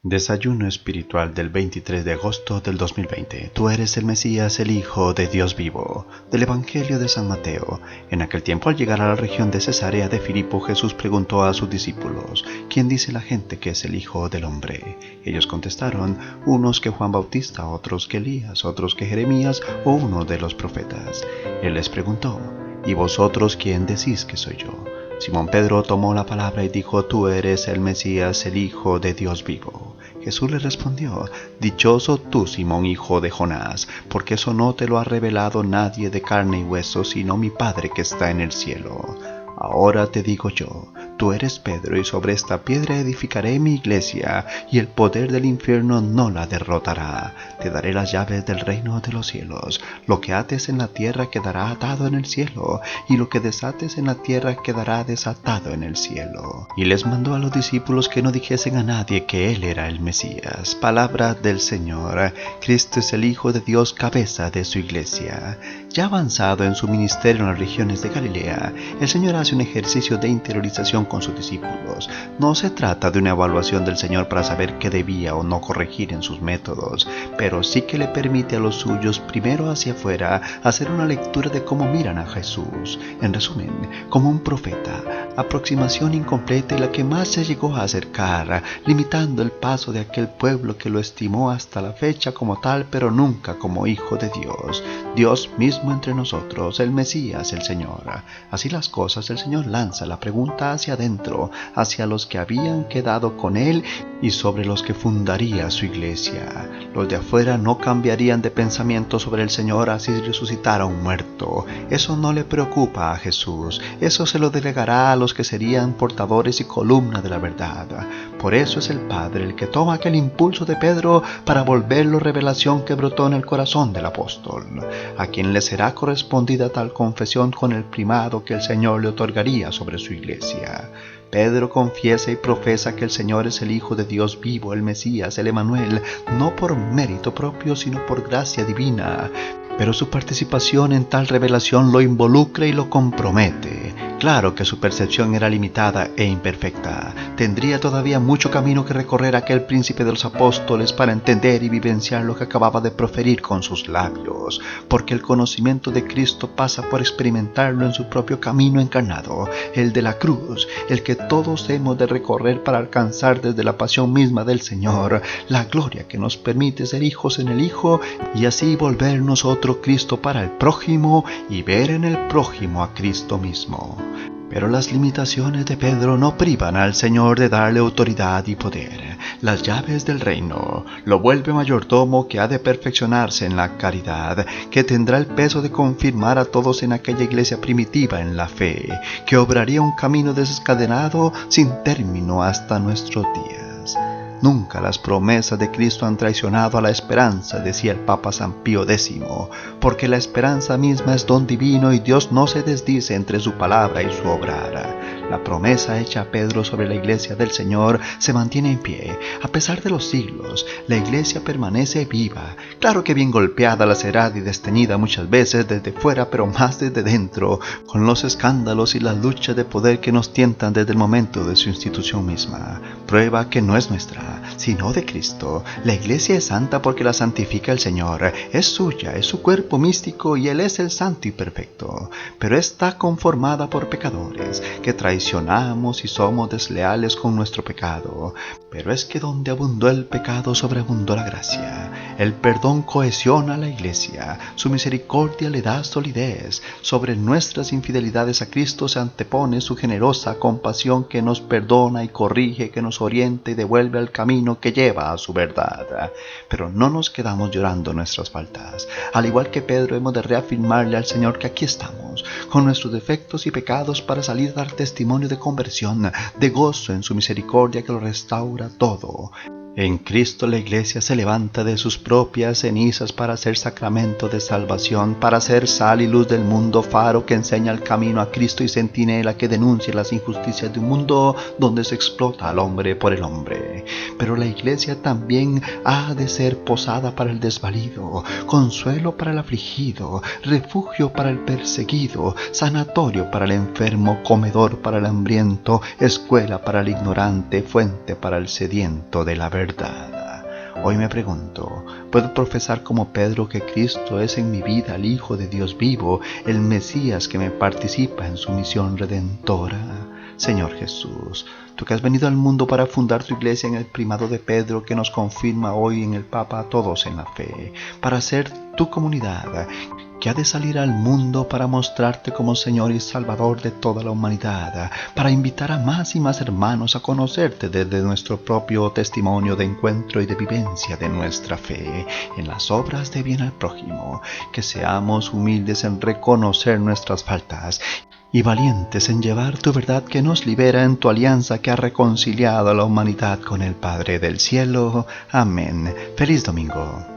Desayuno espiritual del 23 de agosto del 2020. Tú eres el Mesías, el Hijo de Dios vivo. Del Evangelio de San Mateo. En aquel tiempo, al llegar a la región de Cesarea de Filipo, Jesús preguntó a sus discípulos: ¿Quién dice la gente que es el Hijo del Hombre? Ellos contestaron: unos que Juan Bautista, otros que Elías, otros que Jeremías o uno de los profetas. Él les preguntó: ¿Y vosotros quién decís que soy yo? Simón Pedro tomó la palabra y dijo: Tú eres el Mesías, el Hijo de Dios vivo. Jesús le respondió: Dichoso tú, Simón, hijo de Jonás, porque eso no te lo ha revelado nadie de carne y hueso, sino mi Padre que está en el cielo. Ahora te digo yo: tú eres Pedro, y sobre esta piedra edificaré mi iglesia, y el poder del infierno no la derrotará. Te daré las llaves del reino de los cielos. Lo que ates en la tierra quedará atado en el cielo, y lo que desates en la tierra quedará desatado en el cielo. Y les mandó a los discípulos que no dijesen a nadie que él era el Mesías. Palabra del Señor. Cristo es el Hijo de Dios, cabeza de su iglesia. Ya avanzado en su ministerio en las regiones de Galilea, el Señor hace un ejercicio de interiorización con sus discípulos. No se trata de una evaluación del Señor para saber qué debía o no corregir en sus métodos, pero sí que le permite a los suyos, primero hacia afuera, hacer una lectura de cómo miran a Jesús. En resumen, como un profeta, aproximación incompleta y la que más se llegó a acercar, limitando el paso de aquel pueblo que lo estimó hasta la fecha como tal, pero nunca como Hijo de Dios. Dios mismo entre nosotros, el Mesías, el Señor. Así las cosas, el Señor lanza la pregunta hacia adentro, hacia los que habían quedado con Él y sobre los que fundaría su iglesia. Los de afuera no cambiarían de pensamiento sobre el Señor así resucitara un muerto. Eso no le preocupa a Jesús. Eso se lo delegará a los que serían portadores y columna de la verdad. Por eso es el Padre el que toma aquel impulso de Pedro para volverlo revelación que brotó en el corazón del apóstol, a quien le será correspondida tal confesión con el primado que el Señor le otorgaría sobre su iglesia. Pedro confiesa y profesa que el Señor es el Hijo de Dios vivo, el Mesías, el Emanuel, no por mérito propio, sino por gracia divina. Pero su participación en tal revelación lo involucra y lo compromete. Claro que su percepción era limitada e imperfecta. Tendría todavía mucho camino que recorrer aquel príncipe de los apóstoles para entender y vivenciar lo que acababa de proferir con sus labios, porque el conocimiento de Cristo pasa por experimentarlo en su propio camino encarnado, el de la cruz, el que todos hemos de recorrer para alcanzar desde la pasión misma del Señor, la gloria que nos permite ser hijos en el Hijo y así volvernos otro Cristo para el prójimo y ver en el prójimo a Cristo mismo. Pero las limitaciones de Pedro no privan al Señor de darle autoridad y poder. Las llaves del reino lo vuelve mayordomo que ha de perfeccionarse en la caridad, que tendrá el peso de confirmar a todos en aquella iglesia primitiva en la fe, que obraría un camino desencadenado sin término hasta nuestros días. Nunca las promesas de Cristo han traicionado a la esperanza, decía el Papa San Pío X, porque la esperanza misma es don divino y Dios no se desdice entre su palabra y su obrar. La promesa hecha a Pedro sobre la iglesia del Señor se mantiene en pie. A pesar de los siglos, la iglesia permanece viva. Claro que bien golpeada, lacerada y desteñida muchas veces desde fuera, pero más desde dentro, con los escándalos y las luchas de poder que nos tientan desde el momento de su institución misma. Prueba que no es nuestra, sino de Cristo. La iglesia es santa porque la santifica el Señor. Es suya, es su cuerpo místico y Él es el santo y perfecto. Pero está conformada por pecadores, que traicionamos y somos desleales con nuestro pecado. Pero es que donde abundó el pecado, sobreabundó la gracia. El perdón cohesiona a la iglesia. Su misericordia le da solidez. Sobre nuestras infidelidades a Cristo se antepone su generosa compasión que nos perdona y corrige, que nos orienta y devuelve al camino que lleva a su verdad. Pero no nos quedamos llorando nuestras faltas. Al igual que Pedro, hemos de reafirmarle al Señor que aquí estamos, con nuestros defectos y pecados, para salir a dar testimonio de conversión, de gozo en su misericordia que lo restaura todo. En Cristo la iglesia se levanta de sus propias cenizas para ser sacramento de salvación, para ser sal y luz del mundo, faro que enseña el camino a Cristo y centinela que denuncia las injusticias de un mundo donde se explota al hombre por el hombre. Pero la iglesia también ha de ser posada para el desvalido, consuelo para el afligido, refugio para el perseguido, sanatorio para el enfermo, comedor para el hambriento, escuela para el ignorante, fuente para el sediento de la verdad. verdad. Hoy me pregunto, ¿puedo profesar como Pedro que Cristo es en mi vida el Hijo de Dios vivo, el Mesías que me participa en su misión redentora? Señor Jesús, tú que has venido al mundo para fundar tu iglesia en el primado de Pedro, que nos confirma hoy en el Papa a todos en la fe, para ser tu comunidad, que ha de salir al mundo para mostrarte como Señor y Salvador de toda la humanidad, para invitar a más y más hermanos a conocerte desde nuestro propio testimonio de encuentro y de vivencia de nuestra fe en las obras de bien al prójimo, que seamos humildes en reconocer nuestras faltas y valientes en llevar tu verdad que nos libera en tu alianza que ha reconciliado a la humanidad con el Padre del cielo. Amén. Feliz domingo.